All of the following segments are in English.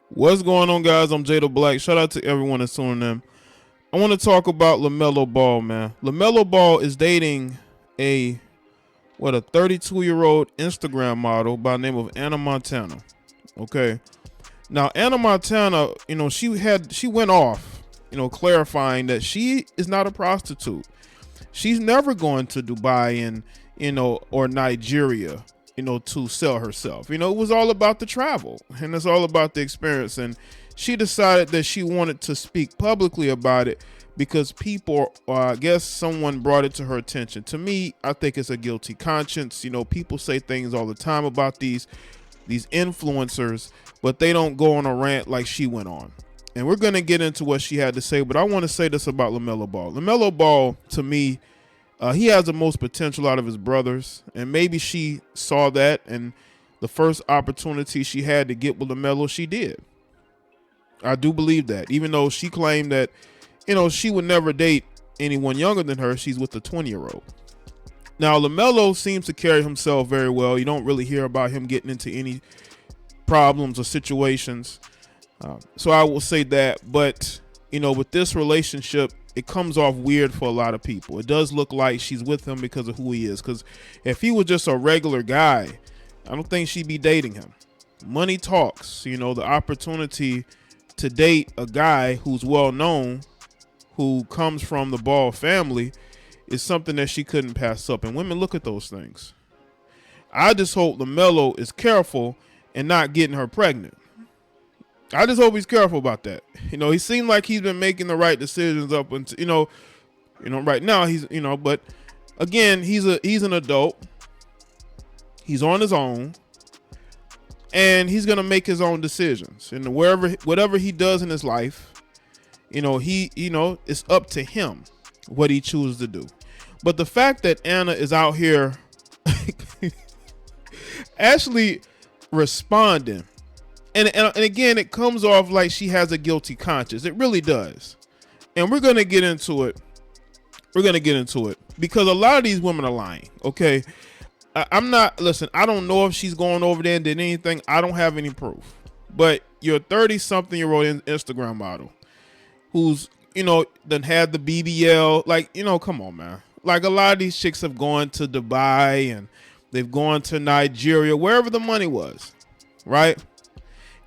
What's going on, guys? I'm Jay the Black. Shout out to everyone that's tuning in. I want to talk about LaMelo Ball, man. LaMelo Ball is dating a 32-year-old Instagram model by the name of Anna Montana. Okay. Now, Anna Montana, she went off, clarifying that she is not a prostitute. She's never going to Dubai and, or Nigeria, to sell herself. It was all about the travel and it's all about the experience. And she decided that she wanted to speak publicly about it because people, I guess someone brought it to her attention. To me, I think it's a guilty conscience. People say things all the time about these influencers, but they don't go on a rant like she went on. And we're going to get into what she had to say, but I want to say this about LaMelo Ball. LaMelo Ball, to me, he has the most potential out of his brothers, and maybe she saw that, and the first opportunity she had to get with LaMelo, she did. I do believe that, even though she claimed that, she would never date anyone younger than her. She's with a 20-year-old. Now, LaMelo seems to carry himself very well. You don't really hear about him getting into any problems or situations. So I will say that, but, with this relationship, it comes off weird for a lot of people. It does look like she's with him because of who he is. Because if he was just a regular guy, I don't think she'd be dating him. Money talks. The opportunity to date a guy who's well known, who comes from the Ball family, is something that she couldn't pass up. And women look at those things. I just hope LaMelo is careful and not getting her pregnant. I just hope he's careful about that. He seemed like he's been making the right decisions up until, right now he's, but again, he's an adult. He's on his own, and he's gonna make his own decisions. And whatever he does in his life, it's up to him what he chooses to do. But the fact that Anna is out here actually responding. And again, it comes off like she has a guilty conscience. It really does. And we're going to get into it. Because a lot of these women are lying, okay? Listen, I don't know if she's going over there and did anything. I don't have any proof. But you're a 30-something-year-old Instagram model who's, done had the BBL. Like, come on, man. Like, a lot of these chicks have gone to Dubai and they've gone to Nigeria, wherever the money was, right?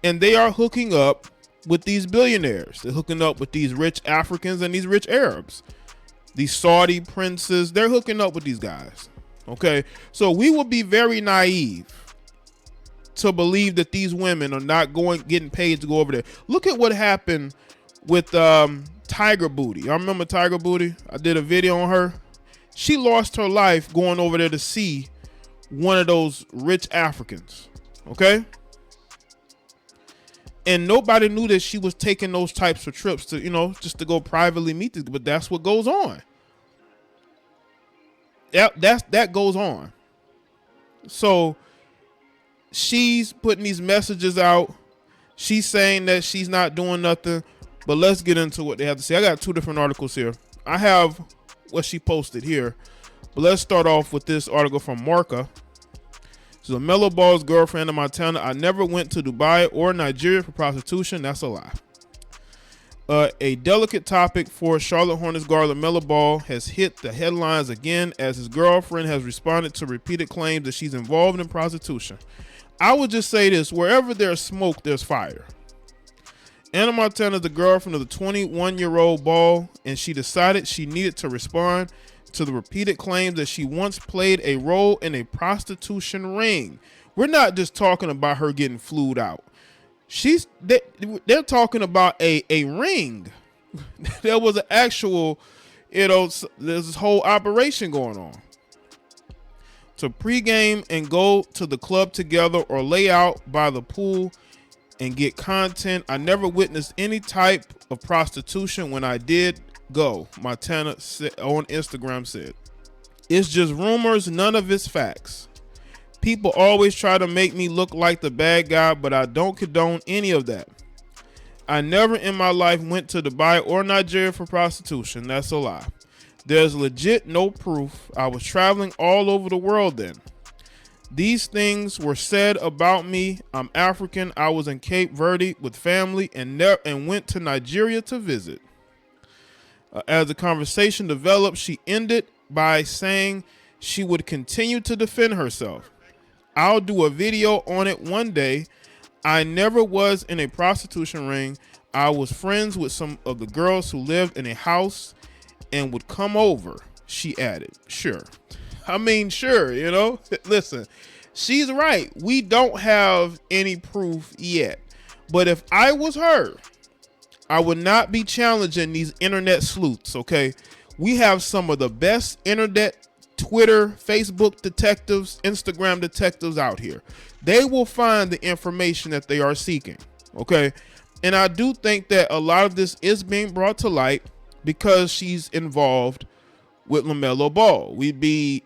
And they are hooking up with these billionaires. They're hooking up with these rich Africans and these rich Arabs. These Saudi princes, they're hooking up with these guys. Okay? So we will be very naive to believe that these women are not getting paid to go over there. Look at what happened with Tiger Booty. I remember Tiger Booty. I did a video on her. She lost her life going over there to see one of those rich Africans. Okay? And nobody knew that she was taking those types of trips to, just to go privately meet this. But that's what goes on. That goes on. So she's putting these messages out. She's saying that she's not doing nothing. But let's get into what they have to say. I got two different articles here. I have what she posted here. But let's start off with this article from Marca. So LaMelo Ball's girlfriend in Montana, I never went to Dubai or Nigeria for prostitution. That's a lie. A delicate topic for Charlotte Hornets guard LaMelo Ball has hit the headlines again as his girlfriend has responded to repeated claims that she's involved in prostitution. I would just say this, wherever there's smoke, there's fire. Anna Montana is the girlfriend of the 21-year-old Ball, and she decided she needed to respond to the repeated claims that she once played a role in a prostitution ring. We're not just talking about her getting flued out. They're talking about a ring. There was an actual, there's this whole operation going on. To pregame and go to the club together or lay out by the pool and get content. I never witnessed any type of prostitution. When I did go, Montana on Instagram said, it's just rumors, none of it's facts. People always try to make me look like the bad guy, but I don't condone any of that. I never in my life went to Dubai or Nigeria for prostitution. That's a lie. There's legit no proof. I was traveling all over the world then. These things were said about me. I'm African. I was in Cape Verde with family and went to Nigeria to visit. As the conversation developed, she ended by saying she would continue to defend herself. I'll do a video on it one day. I never was in a prostitution ring. I was friends with some of the girls who lived in a house and would come over, she added. Sure. I mean, sure, you know. Listen, she's right. We don't have any proof yet. But if I was her, I would not be challenging these internet sleuths, okay? We have some of the best internet, Twitter, Facebook detectives, Instagram detectives out here. They will find the information that they are seeking, okay? And I do think that a lot of this is being brought to light because she's involved with LaMelo Ball. We'd be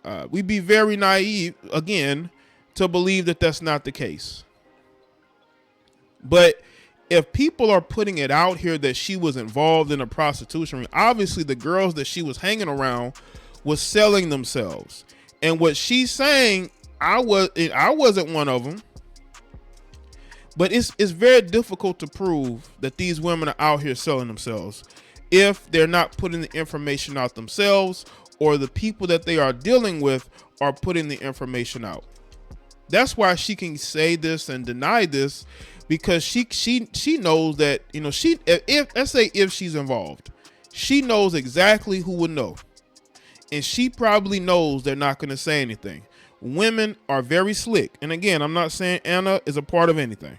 very naive, again, to believe that that's not the case. But if people are putting it out here that she was involved in a prostitution ring, obviously the girls that she was hanging around was selling themselves. And what she's saying, I wasn't one of them. But it's very difficult to prove that these women are out here selling themselves if they're not putting the information out themselves, or the people that they are dealing with are putting the information out. That's why she can say this and deny this, because she knows that, you know, if she's involved, she knows exactly who would know. And she probably knows they're not going to say anything. Women are very slick. And again, I'm not saying Anna is a part of anything,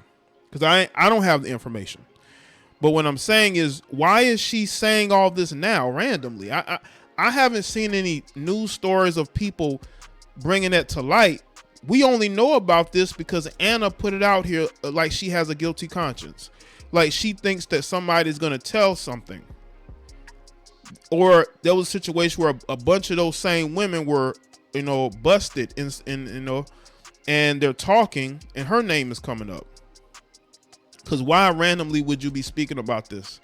because I don't have the information. But what I'm saying is, why is she saying all this now randomly? I haven't seen any news stories of people bringing that to light. We only know about this because Anna put it out here like she has a guilty conscience. Like she thinks that somebody's going to tell something. Or there was a situation where a bunch of those same women were, you know, busted in you know, and they're talking and her name is coming up. Because why randomly would you be speaking about this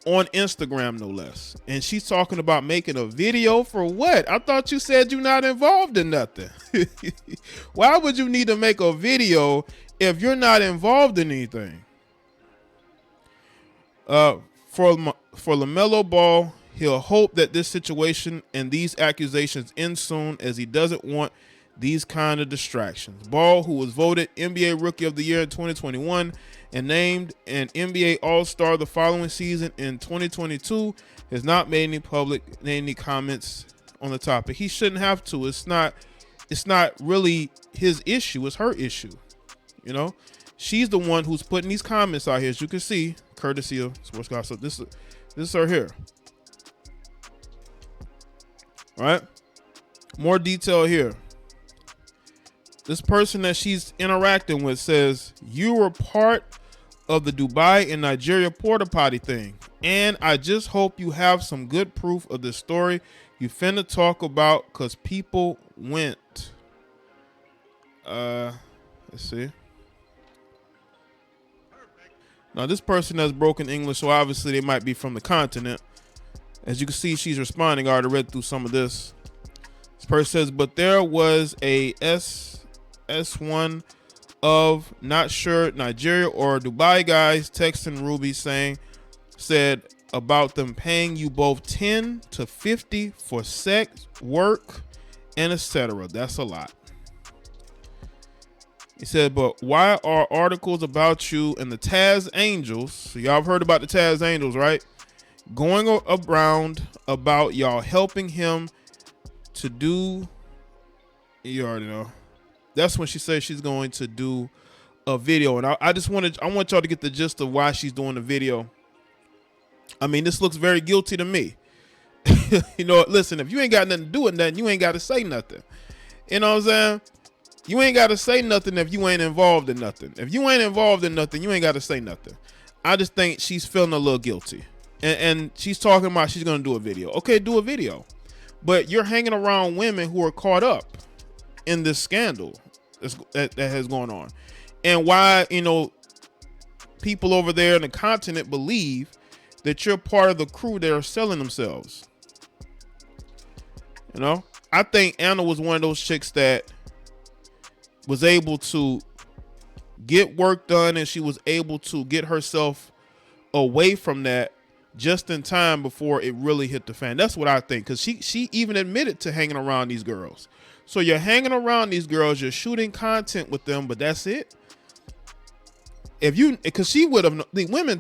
on Instagram, no less? And she's talking about making a video for what? I thought you said you're not involved in nothing. Why would you need to make a video if you're not involved in anything? For LaMelo Ball, he'll hope that this situation and these accusations end soon, as he doesn't want these kind of distractions. Ball, who was voted NBA Rookie of the Year in 2021 and named an NBA All-Star the following season in 2022, has not made any comments on the topic. He shouldn't have to. It's not really his issue. It's her issue. You know, she's the one who's putting these comments out here, as you can see, courtesy of Sports Gossip. This is her here. All right. More detail here. This person that she's interacting with says, you were part of the Dubai and Nigeria porta potty thing, and I just hope you have some good proof of this story you finna talk about, because people went. Let's see. Now this person has broken English, so obviously they might be from the continent. As you can see, she's responding. I already read through some of this. This person says, but there was a S1 of not sure Nigeria or Dubai guys texting Ruby said about them paying you both 10 to 50 for sex, work, and etc. That's a lot. He said, but why are articles about you and the Taz Angels, so y'all have heard about the Taz Angels, right, going around about y'all helping him to do, you already know. That's when she says she's going to do a video. And I want y'all to get the gist of why she's doing the video. I mean, this looks very guilty to me. You know, listen, if you ain't got nothing to do with nothing, you ain't got to say nothing. You know what I'm saying? You ain't got to say nothing if you ain't involved in nothing. If you ain't involved in nothing, you ain't got to say nothing. I just think she's feeling a little guilty. And she's talking about she's going to do a video. Okay, do a video. But you're hanging around women who are caught up in this scandal that has gone on, and why, you know, people over there in the continent believe that you're part of the crew that are selling themselves. You know, I think Anna was one of those chicks that was able to get work done, and she was able to get herself away from that just in time before it really hit the fan. That's what I think, because she even admitted to hanging around these girls. So you're hanging around these girls, you're shooting content with them, but that's it. Because she would have, the women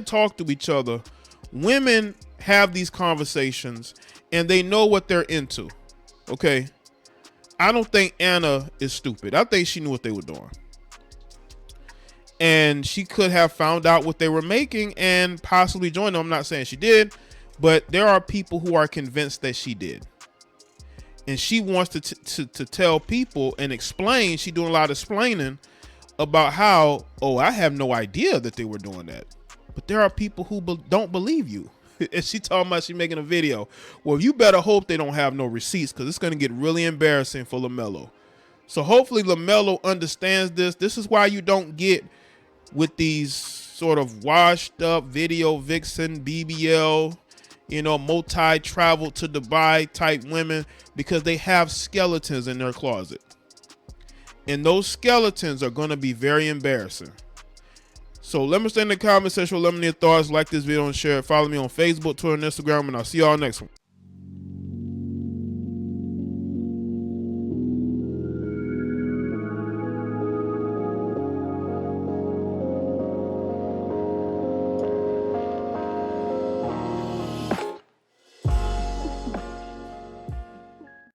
talk to each other. Women have these conversations and they know what they're into. Okay. I don't think Anna is stupid. I think she knew what they were doing. And she could have found out what they were making and possibly joined them. I'm not saying she did, but there are people who are convinced that she did. And she wants to tell people and explain. She's doing a lot of explaining about how, oh, I have no idea that they were doing that. But there are people who don't believe you. And she talking about she making a video. Well, you better hope they don't have no receipts, because it's going to get really embarrassing for LaMelo. So hopefully LaMelo understands this. This is why you don't get with these sort of washed up video vixen, BBL, multi-travel to Dubai type women, because they have skeletons in their closet. And those skeletons are going to be very embarrassing. So let me stay in the comment section. Let me know your thoughts. Like this video and share it. Follow me on Facebook, Twitter, and Instagram, and I'll see y'all next one.